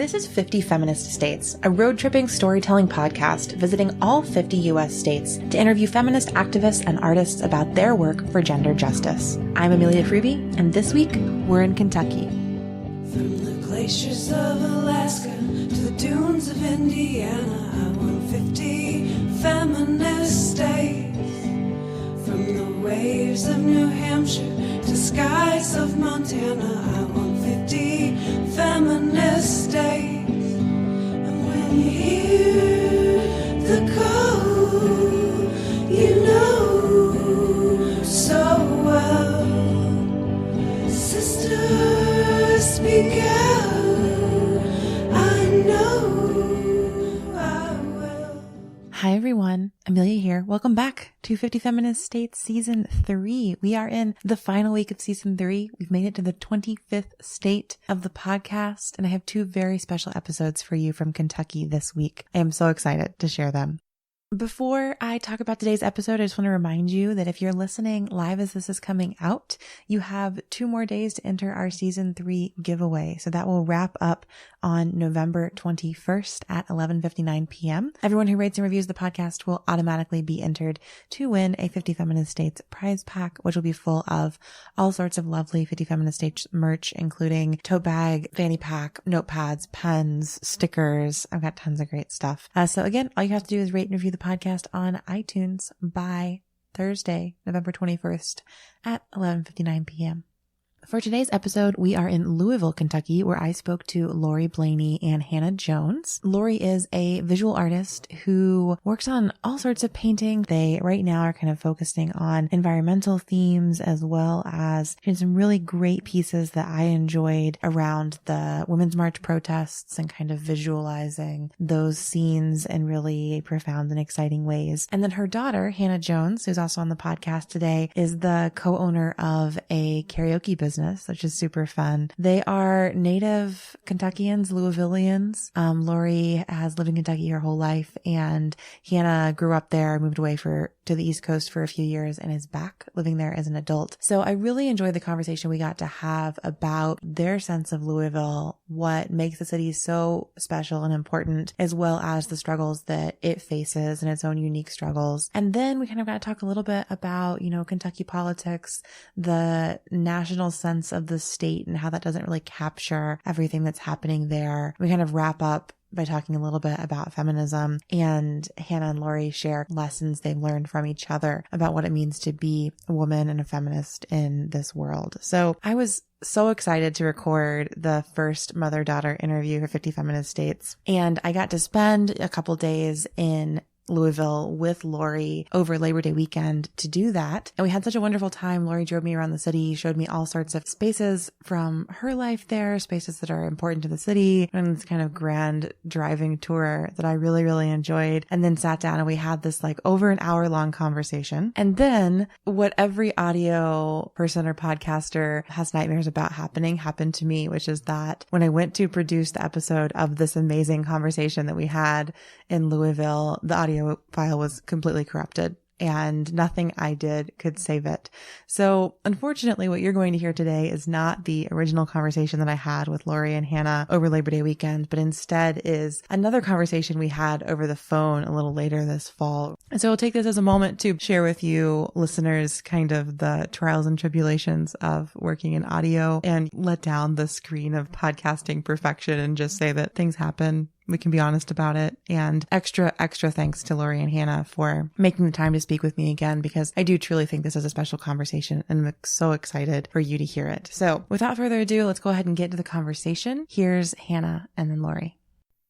This is 50 Feminist States, a road-tripping storytelling podcast visiting all 50 U.S. states to interview feminist activists and artists about their work for gender justice. I'm Amelia Hruby, and this week, we're in Kentucky. From the glaciers of Alaska to the dunes of Indiana, I want 50 feminist states. From the waves of New Hampshire to skies of Montana, I want 50 feminist states. And when you hear the call, you know so well. Sisters, speak out, I know I will. Hi everyone, Amelia here. Welcome back to 50 Feminist States Season 3. We are in the final week of Season 3. We've made it to the 25th state of the podcast, and I have two very special episodes for you from Kentucky this week. I am so excited to share them. Before I talk about today's episode, I just want to remind you that if you're listening live as this is coming out, you have 2 more days to enter our Season 3 giveaway. So that will wrap up on November 21st at 11:59 p.m. Everyone who rates and reviews the podcast will automatically be entered to win a 50 Feminist States prize pack, which will be full of all sorts of lovely 50 Feminist States merch, including tote bag, fanny pack, notepads, pens, stickers. I've got tons of great stuff. So again, all you have to do is rate and review the podcast on iTunes by Thursday, November 21st at 11:59 p.m. For today's episode, we are in Louisville, Kentucky, where I spoke to Laurie Blayney and Hannah Jones. Laurie is a visual artist who works on all sorts of painting. They right now are kind of focusing on environmental themes, as well as some really great pieces that I enjoyed around the Women's March protests and kind of visualizing those scenes in really profound and exciting ways. And then her daughter, Hannah Jones, who's also on the podcast today, is the co-owner of a karaoke business, which is super fun. They are native Kentuckians, Louisvillians. Laurie has lived in Kentucky her whole life, and Hannah grew up there, moved away to the East Coast for a few years, and is back living there as an adult. So I really enjoyed the conversation we got to have about their sense of Louisville, what makes the city so special and important, as well as the struggles that it faces and its own unique struggles. And then we kind of got to talk a little bit about, Kentucky politics, the national sense of the state and how that doesn't really capture everything that's happening there. We kind of wrap up by talking a little bit about feminism, and Hannah and Laurie share lessons they've learned from each other about what it means to be a woman and a feminist in this world. So I was so excited to record the first mother-daughter interview for 50 Feminist States, and I got to spend a couple days in Louisville with Laurie over Labor Day weekend to do that. And we had such a wonderful time. Laurie drove me around the city, showed me all sorts of spaces from her life there, spaces that are important to the city, and this kind of grand driving tour that I really, really enjoyed. And then sat down and we had this over an hour long conversation. And then what every audio person or podcaster has nightmares about happened to me, which is that when I went to produce the episode of this amazing conversation that we had in Louisville, the audio file was completely corrupted and nothing I did could save it. So unfortunately, what you're going to hear today is not the original conversation that I had with Laurie and Hannah over Labor Day weekend, but instead is another conversation we had over the phone a little later this fall. And so I'll take this as a moment to share with you listeners kind of the trials and tribulations of working in audio and let down the screen of podcasting perfection and just say that things happen. We can be honest about it. And extra thanks to Laurie and Hannah for making the time to speak with me again, because I do truly think this is a special conversation and I'm so excited for you to hear it. So without further ado, let's go ahead and get to the conversation. Here's Hannah and then Laurie.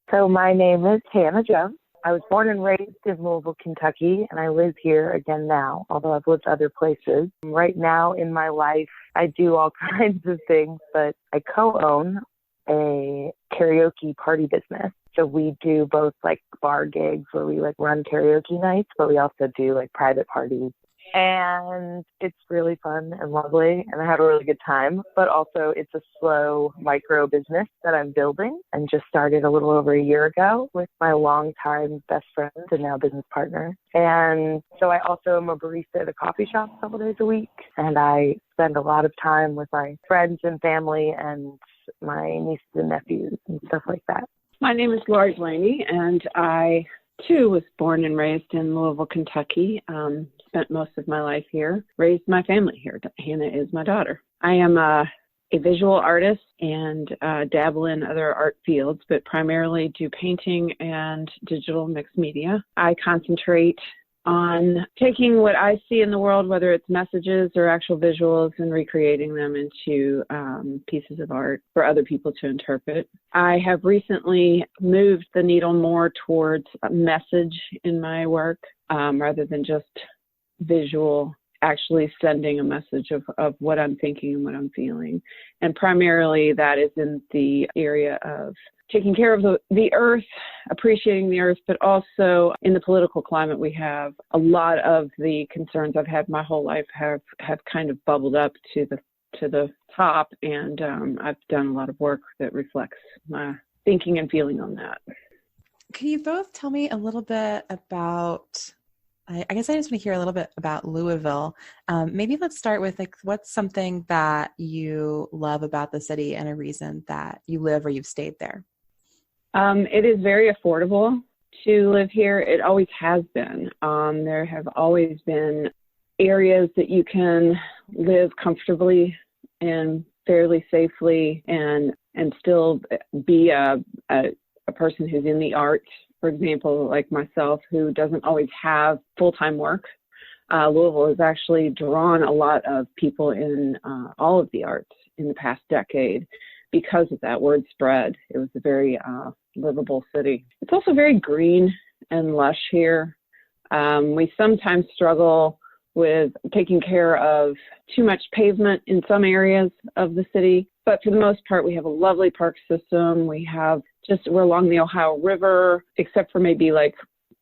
So my name is Hannah Jones. I was born and raised in Louisville, Kentucky, and I live here again now, although I've lived other places. Right now in my life, I do all kinds of things, but I co-own a karaoke party business. So we do both bar gigs where we run karaoke nights, but we also do private parties. And it's really fun and lovely, and I had a really good time. But also it's a slow micro business that I'm building and just started a little over a year ago with my longtime best friend and now business partner. And so I also am a barista at a coffee shop a couple days a week, and I spend a lot of time with my friends and family and my nieces and nephews and stuff like that. My name is Laurie Blayney, and I, too, was born and raised in Louisville, Kentucky. Spent most of my life here, raised my family here. Hannah is my daughter. I am a visual artist and dabble in other art fields, but primarily do painting and digital mixed media. I concentrate on taking what I see in the world, whether it's messages or actual visuals, and recreating them into pieces of art for other people to interpret. I have recently moved the needle more towards a message in my work rather than just visual, actually sending a message of what I'm thinking and what I'm feeling. And primarily that is in the area of taking care of the earth, appreciating the earth, but also in the political climate we have, a lot of the concerns I've had my whole life have kind of bubbled up to the top, and I've done a lot of work that reflects my thinking and feeling on that. Can you both tell me a little bit about, I guess I just want to hear a little bit about Louisville. Maybe let's start with what's something that you love about the city and a reason that you live or you've stayed there? It is very affordable to live here. It always has been. There have always been areas that you can live comfortably and fairly safely and still be a person who's in the arts. For example, like myself, who doesn't always have full-time work. Louisville has actually drawn a lot of people in all of the arts in the past decade because of that word spread. It was a very livable city. It's also very green and lush here. We sometimes struggle with taking care of too much pavement in some areas of the city, but for the most part, we have a lovely park system. We're along the Ohio River, except for maybe like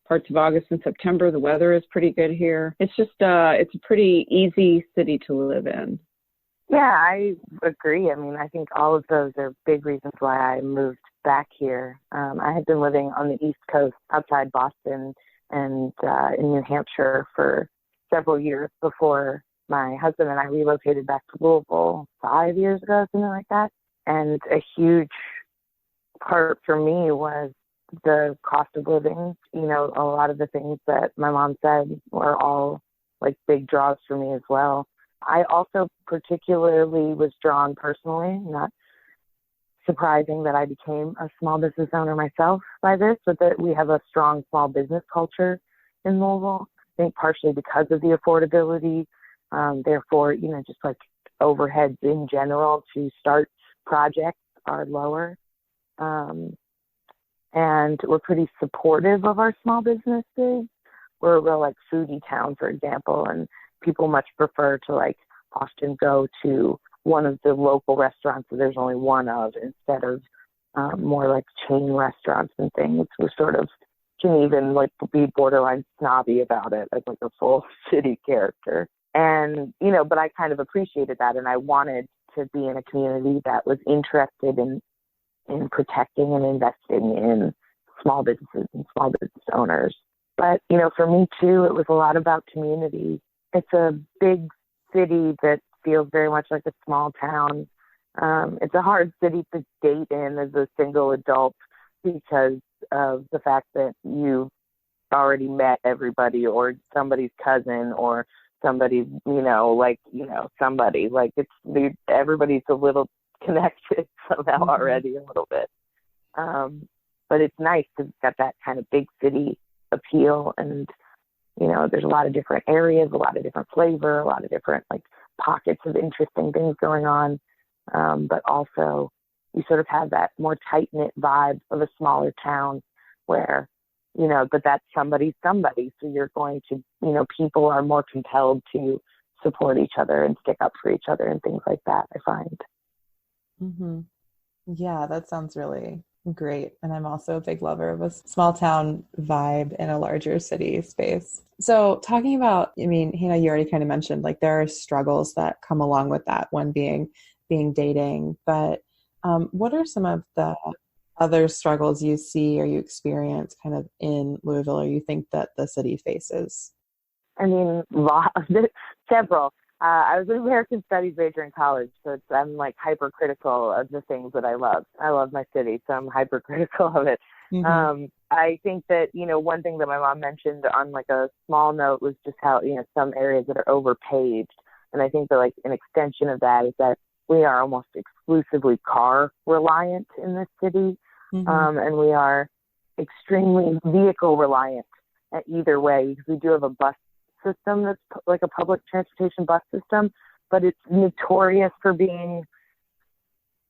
parts of August and September. The weather is pretty good here. It's just, it's a pretty easy city to live in. Yeah, I agree. I mean, I think all of those are big reasons why I moved back here. I had been living on the East Coast outside Boston and in New Hampshire for several years before my husband and I relocated back to Louisville 5 years ago, something like that. And a huge part for me was the cost of living. You know, a lot of the things that my mom said were all like big draws for me as well. I also particularly was drawn personally, not surprising that I became a small business owner myself by this, but that we have a strong small business culture in Louisville. I think partially because of the affordability, therefore, you know, just like overheads in general to start projects are lower. And we're pretty supportive of our small businesses. We're a real like foodie town, for example, and people much prefer to like often go to one of the local restaurants that there's only one of instead of more like chain restaurants and things. We sort of can even like be borderline snobby about it as like a full city character. And, you know, but I kind of appreciated that, and I wanted to be in a community that was interested in protecting and investing in small businesses and small business owners. But, you know, for me too, it was a lot about community. It's a big city that feels very much like a small town. It's a hard city to date in as a single adult because of the fact that you've already met everybody or somebody's cousin or somebody's, somebody. Like everybody's a little connected somehow already a little bit. But it's nice because it's got that kind of big city appeal, and you know, there's a lot of different areas, a lot of different flavor, a lot of different like pockets of interesting things going on. But also you sort of have that more tight-knit vibe of a smaller town where, you know, but that's somebody's somebody. So you're going to, you know, people are more compelled to support each other and stick up for each other and things like that, I find. Mm-hmm. Yeah, that sounds really great. And I'm also a big lover of a small town vibe in a larger city space. So talking about, I mean, Hannah, you already kind of mentioned like there are struggles that come along with that, one being dating, but what are some of the other struggles you see or you experience kind of in Louisville or you think that the city faces? I mean, several. I was an American Studies major in college, so I'm like hypercritical of the things that I love. I love my city, so I'm hypercritical of it. Mm-hmm. I think that, one thing that my mom mentioned on like a small note was just how, some areas that are overpaved. And I think that like an extension of that is that we are almost exclusively car reliant in this city. Mm-hmm. And we are extremely vehicle reliant at either way, because we do have a bus system that's like a public transportation bus system, but it's notorious for being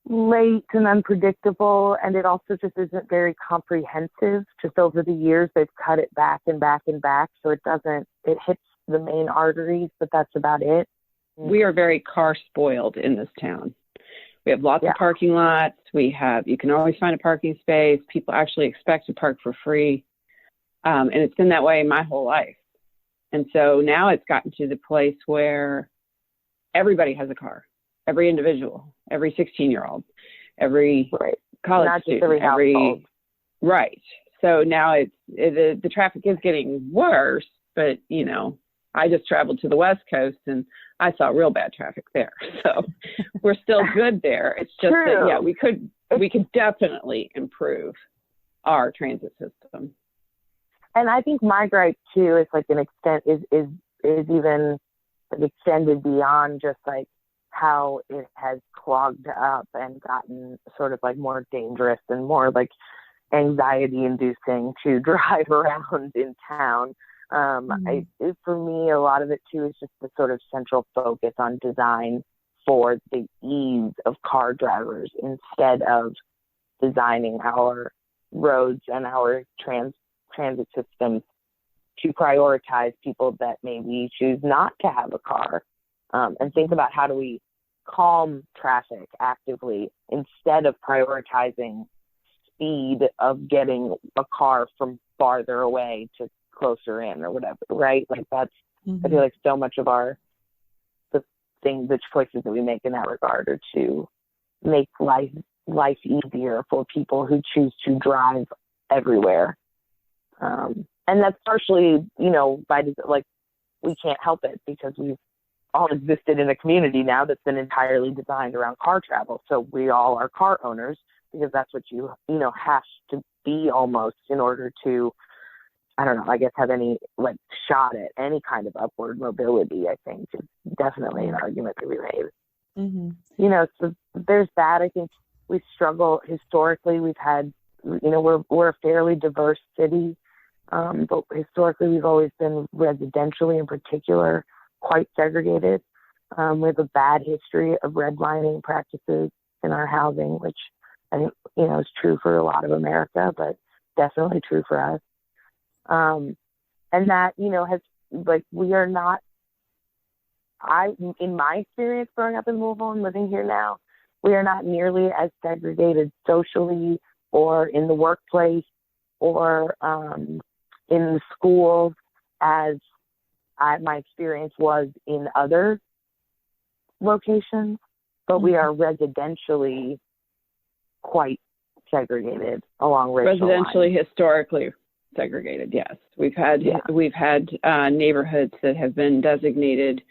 late and unpredictable, and it also just isn't very comprehensive. Just over the years, they've cut it back and back and back, so it hits the main arteries, but that's about it. We are very car spoiled in this town. We have lots of parking lots. You can always find a parking space. People actually expect to park for free. And it's been that way my whole life. And so now it's gotten to the place where everybody has a car, every individual, every 16-year-old, every college Not student, just every household. Right. So now the traffic is getting worse, but I just traveled to the West Coast and I saw real bad traffic there. So we're still good there. It's just True. that, we could definitely improve our transit system. And I think my gripe too is like an extent is even extended beyond just like how it has clogged up and gotten sort of like more dangerous and more like anxiety inducing to drive around in town. For me, a lot of it too is just the sort of central focus on design for the ease of car drivers instead of designing our roads and our transit systems to prioritize people that maybe choose not to have a car, and think about how do we calm traffic actively instead of prioritizing speed of getting a car from farther away to closer in or whatever, right? Like that's, I feel like so much of the choices that we make in that regard are to make life easier for people who choose to drive everywhere. And that's partially, by like, we can't help it because we've all existed in a community now that's been entirely designed around car travel. So we all are car owners because that's what you have to be almost in order to, I don't know, I guess have any like shot at any kind of upward mobility. I think is definitely an argument to be made. So there's that. I think we struggle historically. We've had, we're a fairly diverse city. But historically, we've always been residentially in particular quite segregated. We have a bad history of redlining practices in our housing, which I think, is true for a lot of America, but definitely true for us. And that, has like, we are not, in my experience growing up in Louisville and living here now, we are not nearly as segregated socially or in the workplace or, in the schools as my experience was in other locations, but we are residentially quite segregated along racial residentially lines. Historically segregated. Yes, we've had neighborhoods that have been designated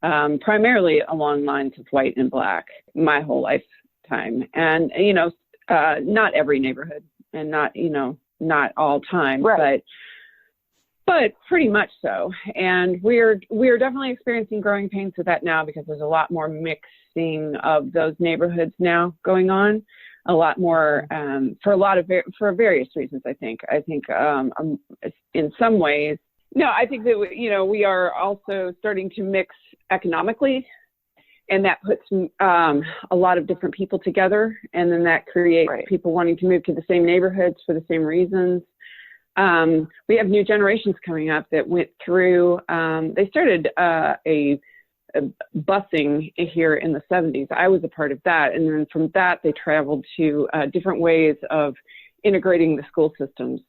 primarily along lines of white and black my whole lifetime, and not every neighborhood and not all time, right. But pretty much so. And we're definitely experiencing growing pains with that now because there's a lot more mixing of those neighborhoods now going on, a lot more for various reasons. I think in some ways, I think that we are also starting to mix economically, and that puts a lot of different people together, and then that creates people wanting to move to the same neighborhoods for the same reasons. We have new generations coming up that went through, they started a busing here in the 70s. I was a part of that. And then from that, they traveled to different ways of integrating the school systems.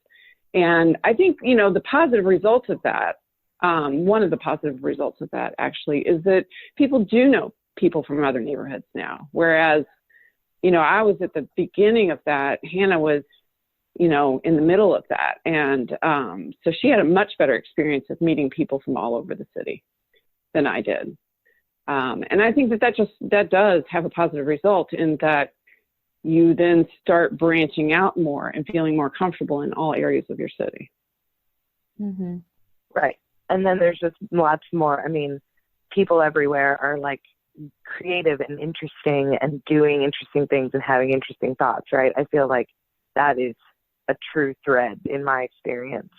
And I think, the positive results of that, one of the positive results of that actually is that people do know people from other neighborhoods now. Whereas, I was at the beginning of that. Hannah was, in the middle of that. And so she had a much better experience of meeting people from all over the city than I did. And I think that does have a positive result in that you then start branching out more and feeling more comfortable in all areas of your city. Mm-hmm. Right. And then there's just lots more. I mean, people everywhere are like creative and interesting and doing interesting things and having interesting thoughts, right? I feel like that is a true thread in my experience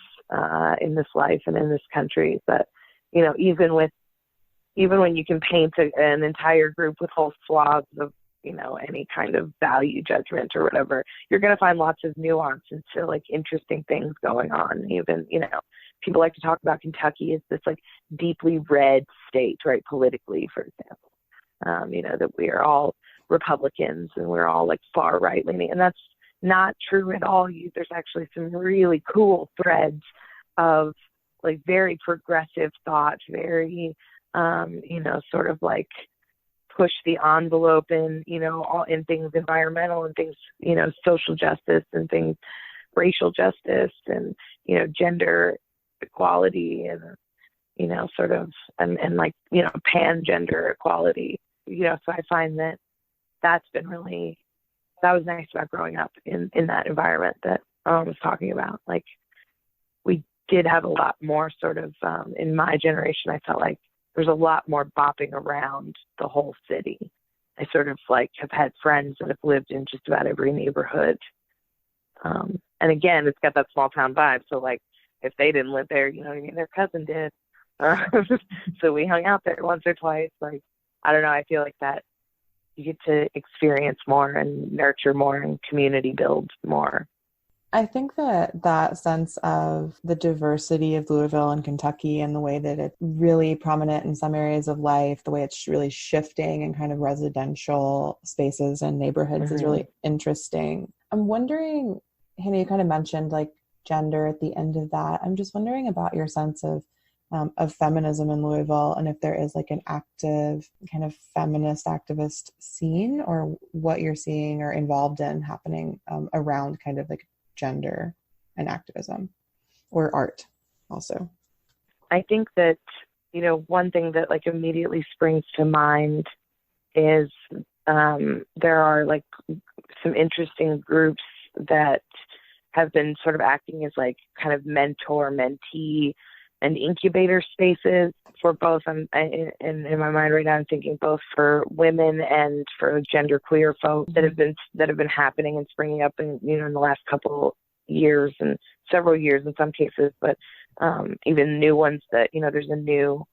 in this life and in this country, that, you know, even when you can paint an entire group with whole swaths of, you know, any kind of value judgment or whatever, you're going to find lots of nuance and still like interesting things going on. Even, you know, people like to talk about Kentucky as this like deeply red state, right? Politically, for example, you know, that we are all Republicans and we're all like far right leaning, and that's not true at all. There's actually some really cool threads of like very progressive thought, very, you know, sort of like push the envelope in, you know, all in things environmental and things, you know, social justice and things, racial justice and, you know, gender equality and, you know, sort of, and like, you know, pan-gender equality, you know, so I find that that was nice about growing up in that environment that I was talking about. Like, we did have a lot more sort of, in my generation, I felt like there's a lot more bopping around the whole city. I sort of like have had friends that have lived in just about every neighborhood. And again, it's got that small town vibe. So like, if they didn't live there, you know what I mean? Their cousin did. So we hung out there once or twice. Like, I don't know. I feel like that you get to experience more and nurture more and community build more. I think that sense of the diversity of Louisville and Kentucky and the way that it's really prominent in some areas of life, the way it's really shifting in kind of residential spaces and neighborhoods is really interesting. I'm wondering, Hannah, you kind of mentioned like gender at the end of that. I'm just wondering about your sense of feminism in Louisville, and if there is like an active kind of feminist activist scene, or what you're seeing or involved in happening around kind of like gender and activism, or art also. I think that, you know, one thing that like immediately springs to mind is there are like some interesting groups that have been sort of acting as like kind of mentor-mentee and incubator spaces for both. In my mind right now, I'm thinking both for women and for genderqueer folks that have been happening and springing up in, you know, in the last couple years and several years in some cases, but even new ones that, you know, there's a new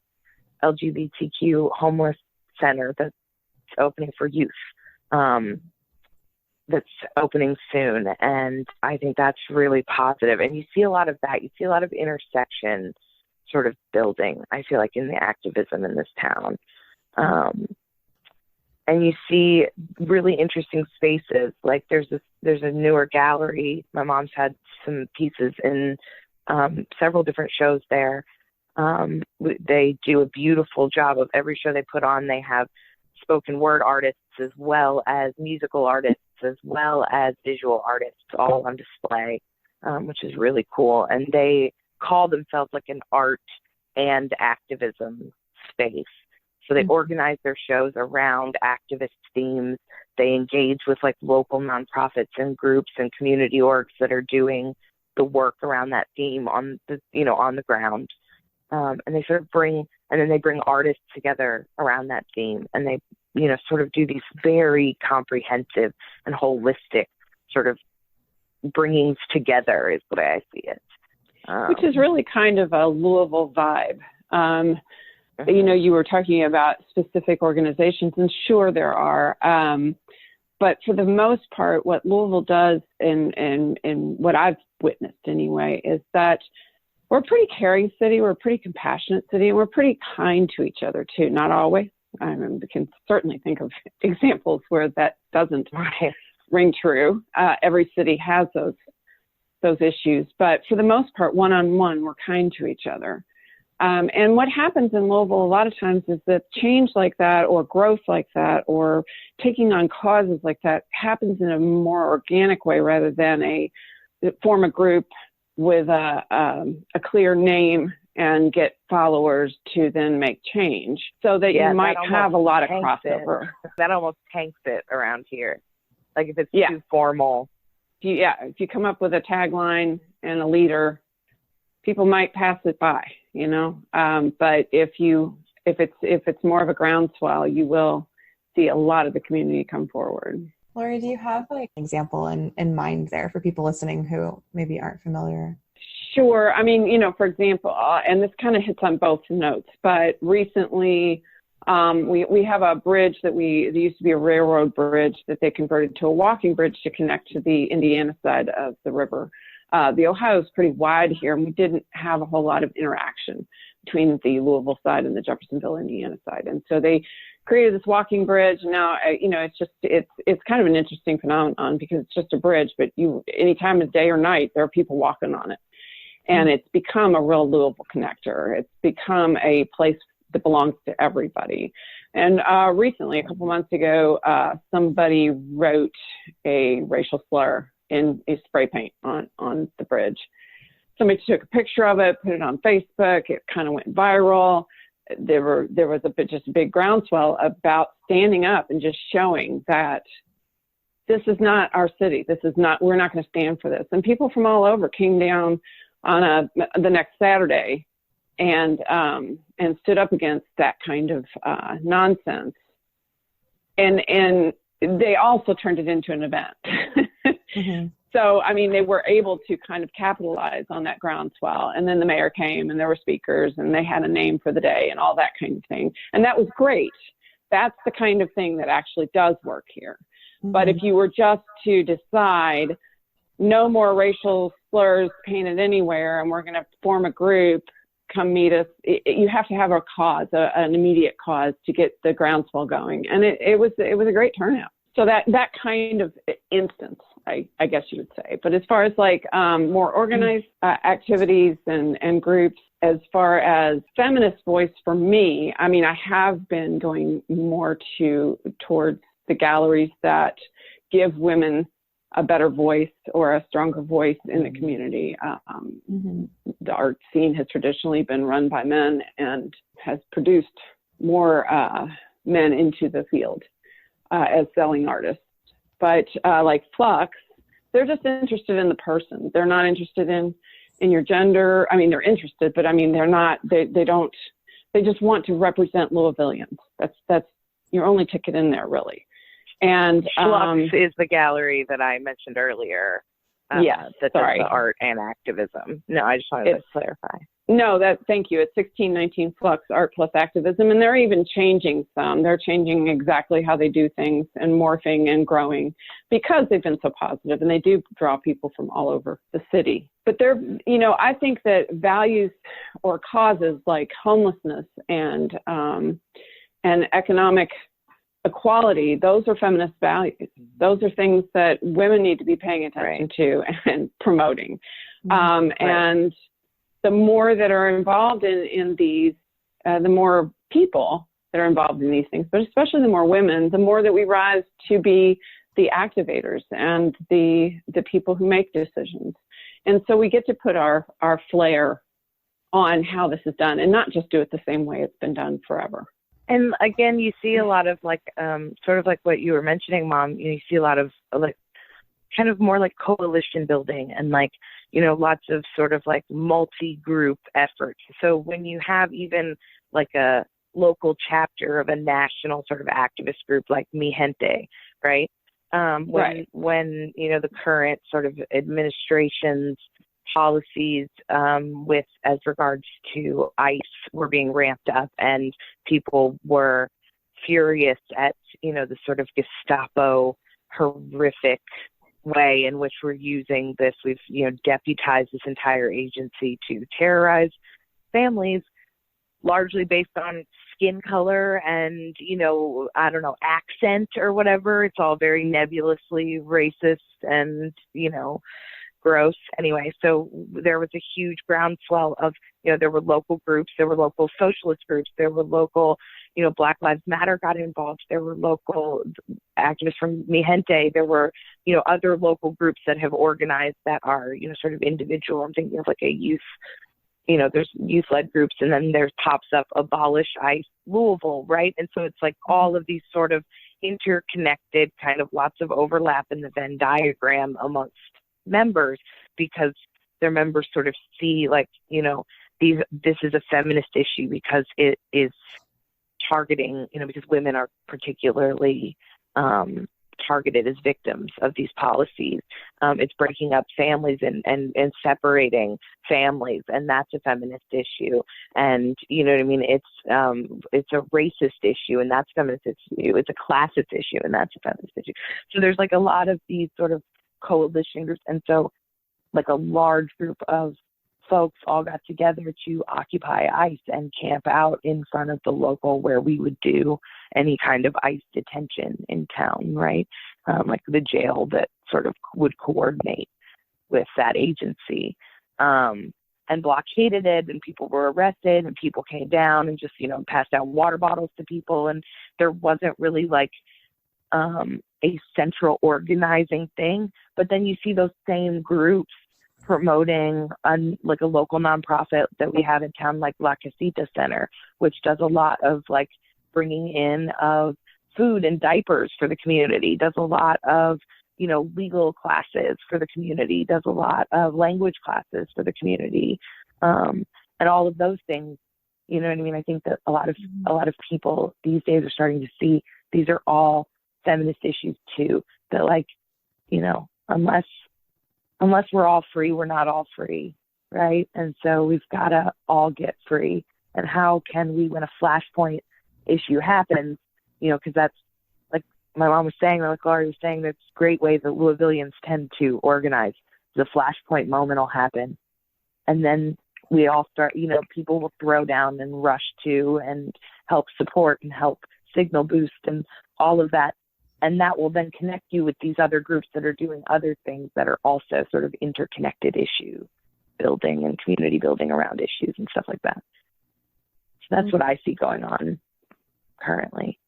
LGBTQ homeless center that's opening for youth. That's opening soon. And I think that's really positive. And you see a lot of that. You see a lot of intersection sort of building, I feel like, in the activism in this town. And you see really interesting spaces. Like there's a newer gallery. My mom's had some pieces in several different shows there. They do a beautiful job of every show they put on. They have spoken word artists as well as musical artists, as well as visual artists, all on display, which is really cool. And they call themselves like an art and activism space. So they organize their shows around activist themes. They engage with like local nonprofits and groups and community orgs that are doing the work around that theme on the, you know, on the ground. And they sort of bring artists together around that theme, and they, you know, sort of do these very comprehensive and holistic sort of bringings together is the way I see it. Which is really kind of a Louisville vibe. You know, you were talking about specific organizations, and sure there are. But for the most part, what Louisville does, and what I've witnessed anyway, is that we're a pretty caring city, we're a pretty compassionate city, and we're pretty kind to each other too. Not always. I mean, we can certainly think of examples where that doesn't ring true. Every city has those issues, but for the most part, one-on-one, we're kind to each other. And what happens in Louisville a lot of times is that change like that, or growth like that, or taking on causes like that happens in a more organic way rather than form a group with a clear name and get followers to then make change, so that you might have a lot of crossover. That almost tanks it around here. Like if it's too formal. If you come up with a tagline and a leader, people might pass it by, but if it's more of a groundswell, you will see a lot of the community come forward. Laurie, do you have an example in mind there for people listening who maybe aren't familiar? Sure. I mean, for example, and this kind of hits on both notes, but recently we have a bridge there used to be a railroad bridge that they converted to a walking bridge to connect to the Indiana side of the river. The Ohio is pretty wide here, and we didn't have a whole lot of interaction between the Louisville side and the Jeffersonville, Indiana side. And so they created this walking bridge. Now, it's kind of an interesting phenomenon because it's just a bridge, but any time of day or night, there are people walking on it. And it's become a real Louisville connector. It's become a place that belongs to everybody. And recently, a couple months ago, somebody wrote a racial slur in a spray paint on the bridge. Somebody took a picture of it, put it on Facebook. It kind of went viral. There was just a big groundswell about standing up and just showing that this is not our city. We're not going to stand for this. And people from all over came down on the next Saturday and stood up against that kind of nonsense. And they also turned it into an event. Mm-hmm. So, I mean, they were able to kind of capitalize on that groundswell. And then the mayor came and there were speakers and they had a name for the day and all that kind of thing. And that was great. That's the kind of thing that actually does work here. Mm-hmm. But if you were just to decide no more racial slurs painted anywhere and we're going to form a group, come meet us, you have to have a cause, an immediate cause to get the groundswell going. And it was a great turnout. So that kind of instance, I guess you would say. But as far as more organized activities and groups, as far as feminist voice for me, I mean, I have been going more towards the galleries that give women a better voice or a stronger voice in the community. The art scene has traditionally been run by men and has produced more men into the field as selling artists. But like Flux, they're just interested in the person. They're not interested in your gender. I mean, they're interested, but I mean, they're not, they just want to represent Louisvillians. That's your only ticket in there, really. And Flux is the gallery that I mentioned earlier. That does the art and activism. No, I just wanted to clarify. No, thank you. It's 1619 Flux, Art plus Activism, and they're even changing some. They're changing exactly how they do things and morphing and growing because they've been so positive, and they do draw people from all over the city. But I think that values or causes like homelessness and economic equality, those are feminist values. Those are things that women need to be paying attention to and promoting. And the more that are involved in these, the more people that are involved in these things, but especially the more women, the more that we rise to be the activators and the people who make decisions. And so we get to put our flair on how this is done and not just do it the same way it's been done forever. And again, you see a lot of sort of like what you were mentioning, Mom, you see a lot of kind of more like coalition building and lots of sort of like multi-group efforts. So when you have even like a local chapter of a national sort of activist group like Mi Gente, right? When the current sort of administration's policies with as regards to ICE were being ramped up and people were furious at, the sort of Gestapo horrific way in which we're using this. We've, deputized this entire agency to terrorize families largely based on skin color and, accent or whatever. It's all very nebulously racist and, gross. Anyway, so there was a huge groundswell of, there were local groups, there were local socialist groups, there were local, Black Lives Matter got involved, there were local activists from Mi Gente, there were, other local groups that have organized that are, sort of individual. I'm thinking of like a youth there's youth-led groups, and then there's pops up Abolish ICE Louisville, right? And so it's like all of these sort of interconnected, kind of lots of overlap in the Venn diagram amongst members, because their members sort of see like, this is a feminist issue because it is targeting, because women are particularly targeted as victims of these policies. It's breaking up families and separating families, and that's a feminist issue. And you know what I mean? It's a racist issue, and that's a feminist issue. It's a classist issue, and that's a feminist issue. So there's like a lot of these sort of coalition groups, and so like a large group of folks all got together to occupy ICE and camp out in front of the local where we would do any kind of ICE detention in town, right? Like the jail that sort of would coordinate with that agency, and blockaded it, and people were arrested, and people came down and just, passed out water bottles to people. And there wasn't really like a central organizing thing. But then you see those same groups promoting like a local nonprofit that we have in town, like La Casita Center, which does a lot of like bringing in of food and diapers for the community, does a lot of, legal classes for the community, does a lot of language classes for the community, and all of those things. You know what I mean? I think that a lot of people these days are starting to see these are all feminist issues too. That like, unless we're all free, we're not all free, right? And so we've got to all get free. And how can we, when a flashpoint issue happens, because that's like my mom was saying, like Laurie was saying, that's great ways that Louisvillians tend to organize. The flashpoint moment will happen, and then we all start, people will throw down and rush to and help support and help signal boost and all of that. And that will then connect you with these other groups that are doing other things that are also sort of interconnected issue building and community building around issues and stuff like that. So that's what I see going on currently.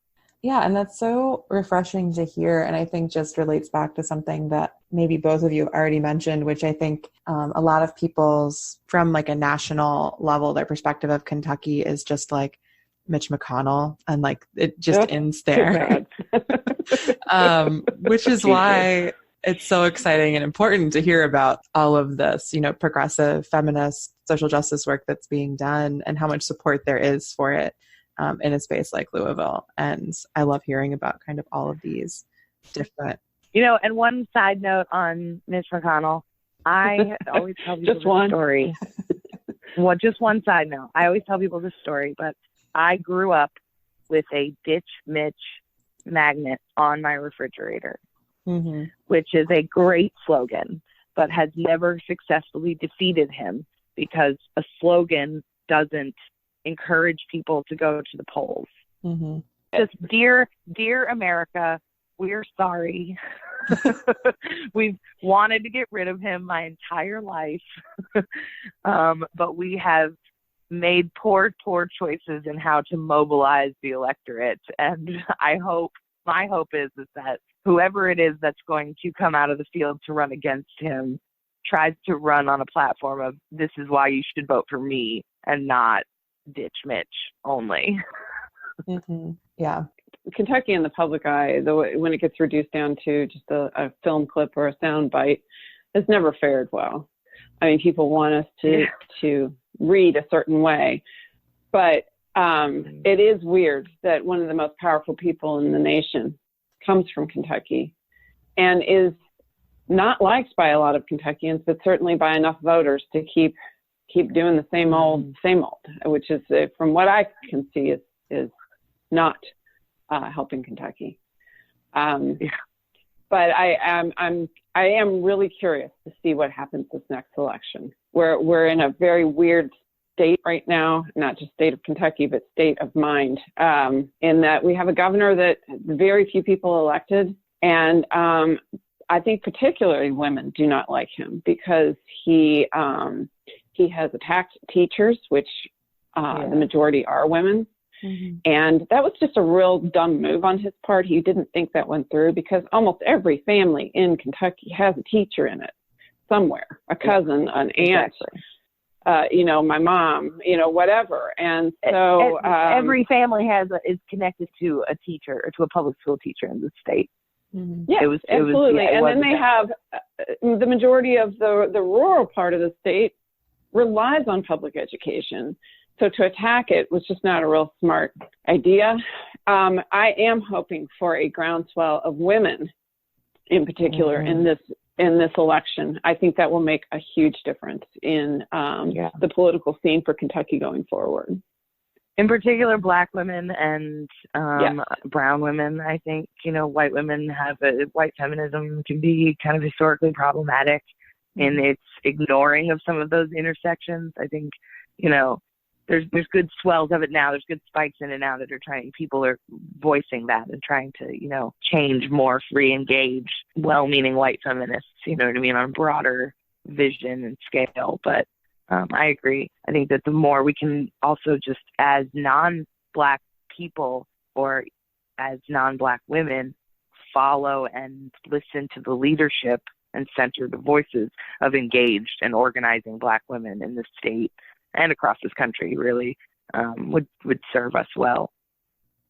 Yeah, and that's so refreshing to hear. And I think just relates back to something that maybe both of you already mentioned, which I think a lot of people's, from like a national level, their perspective of Kentucky is just like Mitch McConnell, and like it just ends there. Which is why it's so exciting and important to hear about all of this, progressive, feminist, social justice work that's being done, and how much support there is for it in a space like Louisville. And I love hearing about kind of all of these different. And one side note on Mitch McConnell, I always tell people this story. Well, just one side note. I always tell people this story, but I grew up with a Ditch Mitch magnet on my refrigerator, which is a great slogan, but has never successfully defeated him, because a slogan doesn't encourage people to go to the polls. Just dear America, we're sorry. We've wanted to get rid of him my entire life, but we have made poor choices in how to mobilize the electorate. And my hope is that whoever it is that's going to come out of the field to run against him tries to run on a platform of, this is why you should vote for me and not Ditch Mitch only. Yeah. Kentucky in the public eye, though, when it gets reduced down to just a film clip or a sound bite, has never fared well. I mean, people want us to read a certain way, but it is weird that one of the most powerful people in the nation comes from Kentucky and is not liked by a lot of Kentuckians, but certainly by enough voters to keep doing the same old, which is, from what I can see, is not helping Kentucky. But I am really curious to see what happens this next election. We're in a very weird state right now, not just state of Kentucky, but state of mind, in that we have a governor that very few people elected. And I think particularly women do not like him because he has attacked teachers, which the majority are women. And that was just a real dumb move on his part. He didn't think that went through, because almost every family in Kentucky has a teacher in it somewhere, a cousin, an aunt. my mom, whatever. And so every family is connected to a teacher or to a public school teacher in the state. Mm-hmm. Yeah, absolutely. And then they have the majority of the rural part of the state relies on public education. So to attack it was just not a real smart idea. I am hoping for a groundswell of women in particular in this election. I think that will make a huge difference in the political scene for Kentucky going forward. In particular, Black women and brown women. I think, white women white feminism can be kind of historically problematic in its ignoring of some of those intersections. I think, there's good swells of it now. There's good spikes in it now that people are voicing that and trying to, change, morph, re-engage well-meaning white feminists, on a broader vision and scale. But I agree. I think that the more we can also just as non-Black people or as non-Black women follow and listen to the leadership and center the voices of engaged and organizing Black women in the state and across this country really would serve us well.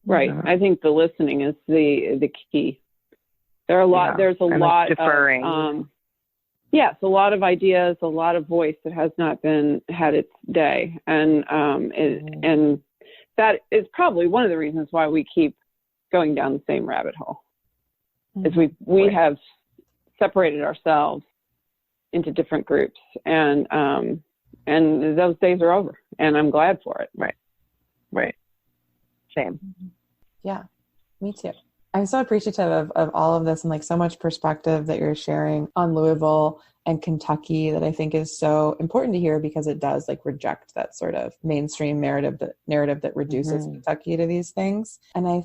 Right. I think the listening is the key. There's a lot deferring. Yes, a lot of ideas, a lot of voice that has not had its day. And that is probably one of the reasons why we keep going down the same rabbit hole. Is we have separated ourselves into different groups, and those days are over, and I'm glad for it. Right. Same. Yeah, me too. I'm so appreciative of all of this and so much perspective that you're sharing on Louisville and Kentucky that I think is so important to hear, because it does reject that sort of mainstream narrative that reduces Kentucky to these things. And I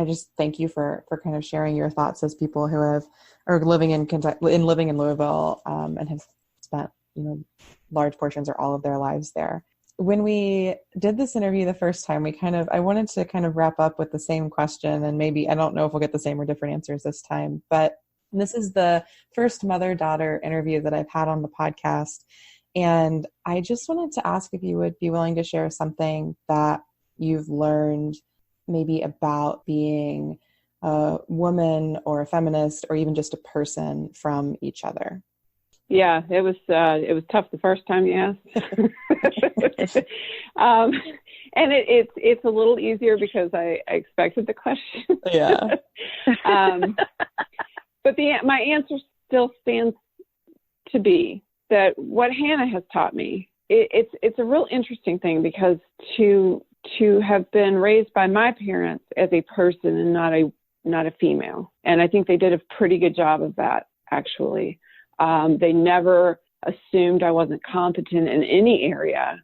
just thank you for kind of sharing your thoughts as people who are living in Kentucky, living in Louisville, and have spent, large portions or all of their lives there. When we did this interview the first time, I wanted to kind of wrap up with the same question, and maybe, I don't know if we'll get the same or different answers this time, but this is the first mother-daughter interview that I've had on the podcast. And I just wanted to ask if you would be willing to share something that you've learned maybe about being a woman or a feminist or even just a person from each other. Yeah, it was tough the first time you asked. And it's a little easier because I expected the question. Yeah. But my answer still stands to be that what Hannah has taught me, it's a real interesting thing, because to have been raised by my parents as a person and not a female, and I think they did a pretty good job of that, actually. They never assumed I wasn't competent in any area.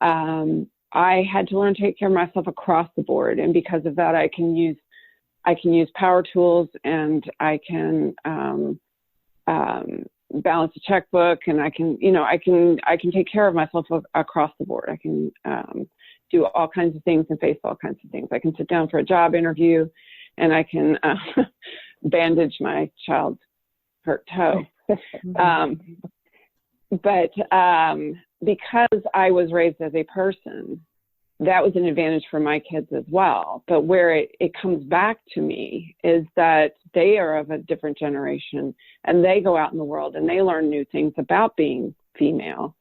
I had to learn to take care of myself across the board. And because of that, I can use power tools, and I can balance a checkbook, and I can take care of myself across the board. I can do all kinds of things and face all kinds of things. I can sit down for a job interview, and I can bandage my child's hurt toe. But because I was raised as a person, that was an advantage for my kids as well. But where it comes back to me is that they are of a different generation, and they go out in the world and they learn new things about being female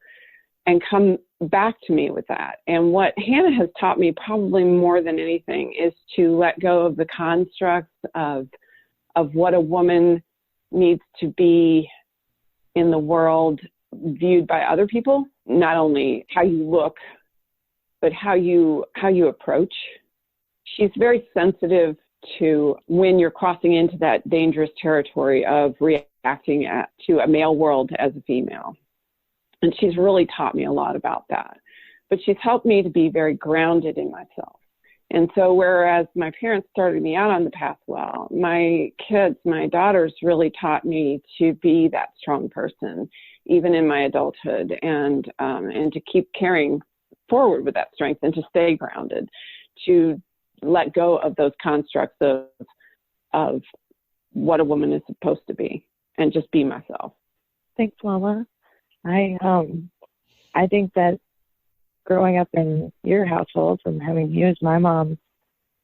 and come back to me with that. And what Hannah has taught me probably more than anything is to let go of the constructs of what a woman needs to be in the world viewed by other people, not only how you look, but how you approach. She's very sensitive to when you're crossing into that dangerous territory of reacting to a male world as a female. And she's really taught me a lot about that. But she's helped me to be very grounded in myself. And so whereas my parents started me out on the path well, my daughters really taught me to be that strong person, even in my adulthood, and to keep carrying forward with that strength and to stay grounded, to let go of those constructs of what a woman is supposed to be and just be myself. Thanks, Mama. I think that growing up in your household and having you as my mom,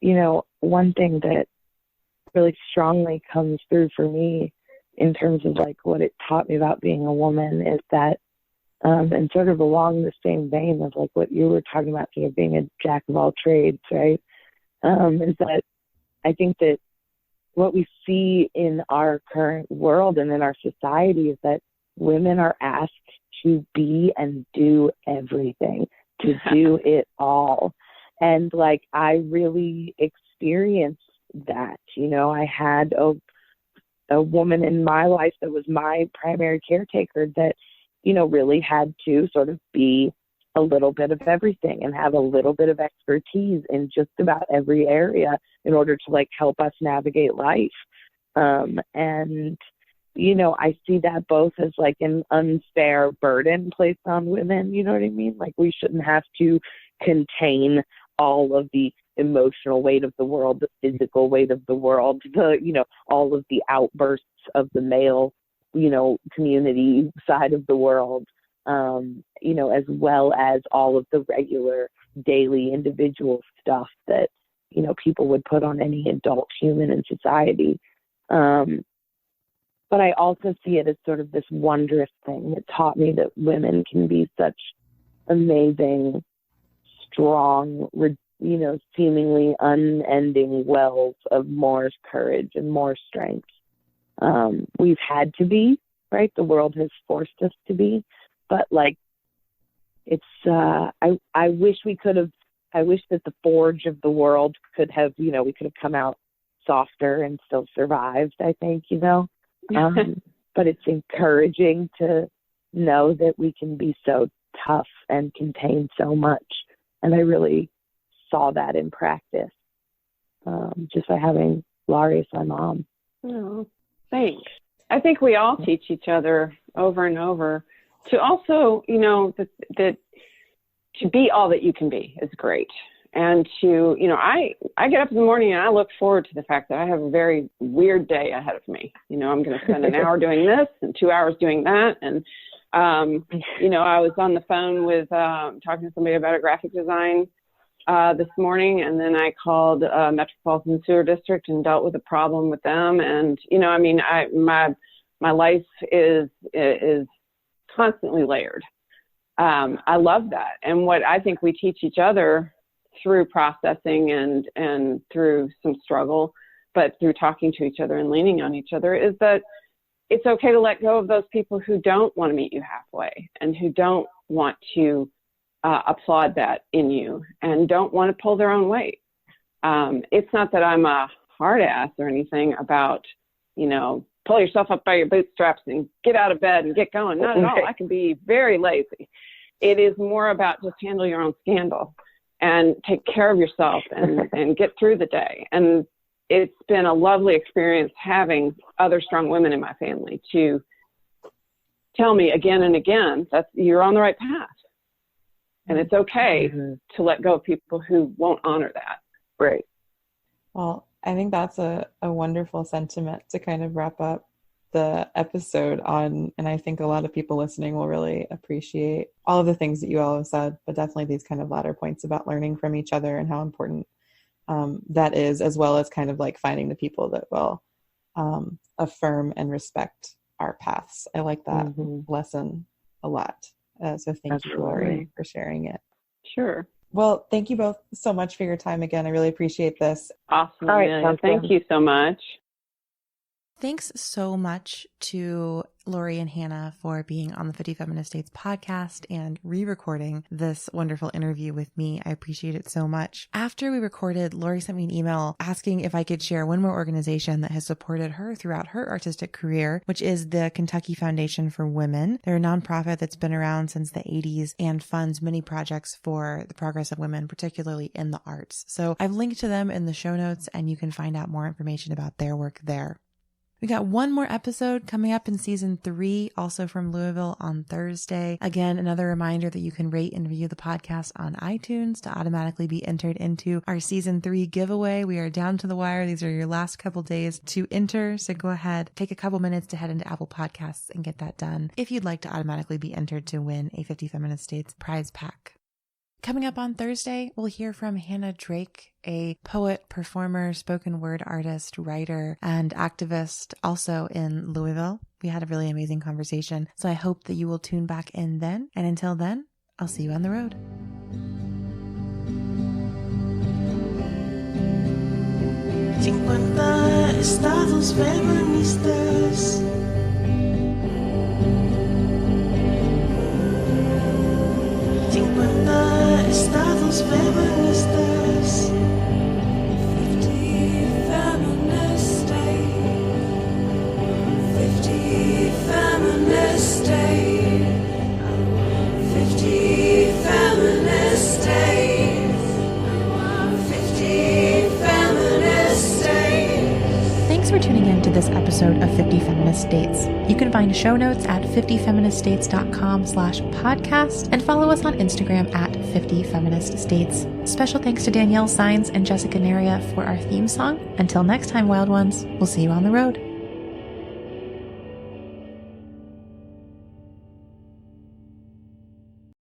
you know, one thing that really strongly comes through for me in terms of like what it taught me about being a woman is that, and sort of along the same vein of like what you were talking about, sort of being a jack of all trades, right? Is that I think that what we see in our current world and in our society is that women are asked to be and do everything, to do it all. And like, I really experienced that. You know, I had a woman in my life that was my primary caretaker that, you know, really had to sort of be a little bit of everything and have a little bit of expertise in just about every area in order to like help us navigate life. And, you know, I see that both as like an unfair burden placed on women, you know what I mean? Like we shouldn't have to contain all of the emotional weight of the world, the physical weight of the world, the, you know, all of the outbursts of the male, you know, community side of the world, you know, as well as all of the regular daily individual stuff that, you know, people would put on any adult human in society. But I also see it as sort of this wondrous thing that taught me that women can be such amazing, strong, you know, seemingly unending wells of more courage and more strength. We've had to be, right? The world has forced us to be, but like, it's, I wish I wish that the forge of the world could have, you know, we could have come out softer and still survived, I think, you know, but it's encouraging to know that we can be so tough and contain so much. And I really saw that in practice, just by having Laurie as my mom. Oh, thanks. I think we all teach each other over and over to also, you know, that to be all that you can be is great. And to, you know, I get up in the morning and I look forward to the fact that I have a very weird day ahead of me. You know, I'm going to spend an hour doing this and 2 hours doing that. And, you know, I was on the phone with talking to somebody about a graphic design this morning, and then I called Metropolitan Sewer District and dealt with a problem with them. And, you know, I mean, my life is constantly layered. I love that. And what I think we teach each other through processing and through some struggle, but through talking to each other and leaning on each other, is that it's okay to let go of those people who don't want to meet you halfway and who don't want to applaud that in you and don't want to pull their own weight. It's not that I'm a hard ass or anything about, you know, pull yourself up by your bootstraps and get out of bed and get going. Not at all. I can be very lazy. It is more about just handle your own scandal and take care of yourself and get through the day. And it's been a lovely experience having other strong women in my family to tell me again and again that you're on the right path. And it's okay to let go of people who won't honor that. Right. Well, I think that's a wonderful sentiment to kind of wrap up the episode on. And I think a lot of people listening will really appreciate all of the things that you all have said, but definitely these kind of latter points about learning from each other and how important that is, as well as kind of like finding the people that will affirm and respect our paths. I like that lesson a lot. So thank you, Laurie, for sharing it. Sure. Well, thank you both so much for your time again. I really appreciate this. Awesome. All right, thank you so much. Thanks so much to Laurie and Hannah for being on the 50 Feminist Dates podcast and re-recording this wonderful interview with me. I appreciate it so much. After we recorded, Laurie sent me an email asking if I could share one more organization that has supported her throughout her artistic career, which is the Kentucky Foundation for Women. They're a nonprofit that's been around since the 80s and funds many projects for the progress of women, particularly in the arts. So I've linked to them in the show notes, and you can find out more information about their work there. We got one more episode coming up in season 3, also from Louisville on Thursday. Again, another reminder that you can rate and review the podcast on iTunes to automatically be entered into our season 3 giveaway. We are down to the wire. These are your last couple days to enter. So go ahead, take a couple minutes to head into Apple Podcasts and get that done if you'd like to automatically be entered to win a 50 Feminist States prize pack. Coming up on Thursday, we'll hear from Hannah Drake, a poet, performer, spoken word artist, writer, and activist also in Louisville. We had a really amazing conversation, so I hope that you will tune back in then. And until then, I'll see you on the road. 50 estados feministas. 50 estados feministas. 50 feminist state. 50 feminist state. 50 feminist state. 50 feminist state. Thanks for tuning in to this episode of 50 Feminist States. You can find show notes at 50feministstates.com/podcast and follow us on Instagram at 50 Feminist States. Special thanks to Danielle Sines and Jessica Neria for our theme song. Until next time, wild ones, we'll see you on the road.